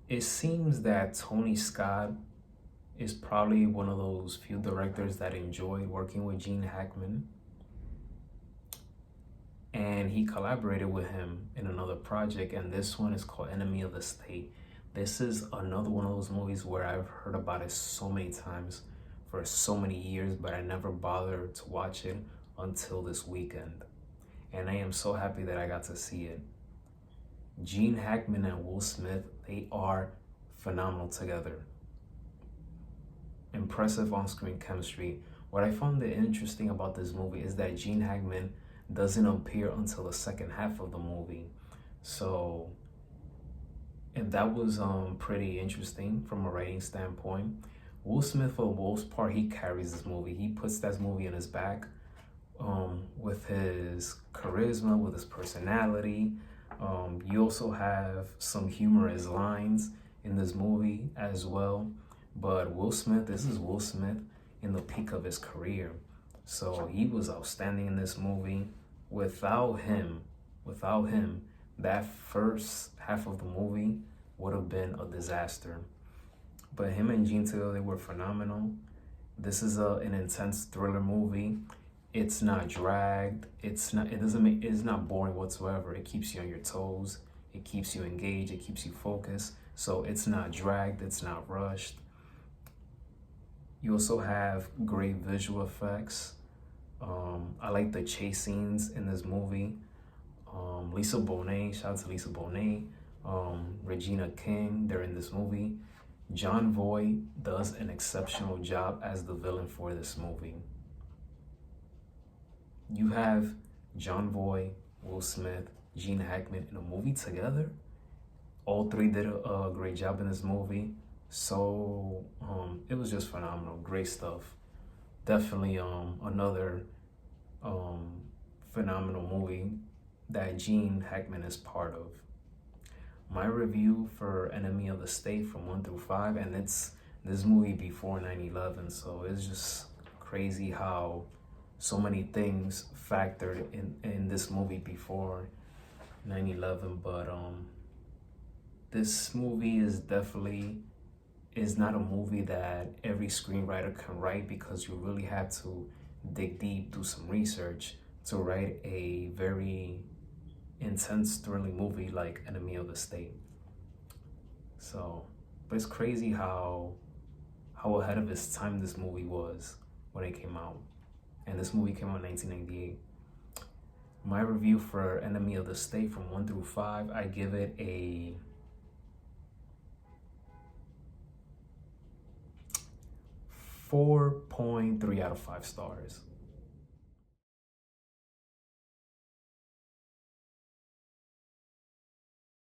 It seems that Tony Scott is probably one of those few directors that enjoy working with Gene Hackman, and he collaborated with him in another project, and this one is called Enemy of the State. This is another one of those movies where I've heard about it so many times for so many years, but I never bothered to watch it until this weekend. And I am so happy that I got to see it. Gene Hackman and Will Smith, they are phenomenal together. Impressive on-screen chemistry. What I found it interesting about this movie is that Gene Hackman doesn't appear until the second half of the movie. So, and that was pretty interesting from a writing standpoint. Will Smith, for the most part, he carries this movie. He puts that movie in his back with his charisma, with his personality. You also have some humorous lines in this movie as well. But Will Smith, this is Will Smith in the peak of his career. So he was outstanding in this movie. Without him, that first half of the movie would have been a disaster. But him and Gene together, they were phenomenal. This is an intense thriller movie. It's not dragged. It's not boring whatsoever. It keeps you on your toes. It keeps you engaged. It keeps you focused. So it's not dragged. It's not rushed. You also have great visual effects. I like the chase scenes in this movie. Lisa Bonet, shout out to Lisa Bonet. Regina King, they're in this movie. Jon Voight does an exceptional job as the villain for this movie. You have Jon Voight, Will Smith, Gene Hackman in a movie together. All three did a great job in this movie. So it was just phenomenal. Great stuff. Definitely another phenomenal movie that Gene Hackman is part of. My review for Enemy of the State from 1 through 5, and it's this movie before 9/11, so it's just crazy how so many things factored in this movie before 9/11. But this movie is not a movie that every screenwriter can write, because you really have to dig deep, do some research to write a very intense, thrilling movie like Enemy of the State. So, but it's crazy how ahead of its time this movie was when it came out. And this movie came out in 1998. My review for Enemy of the State from 1 through 5, I give it a 4.3 out of 5 stars.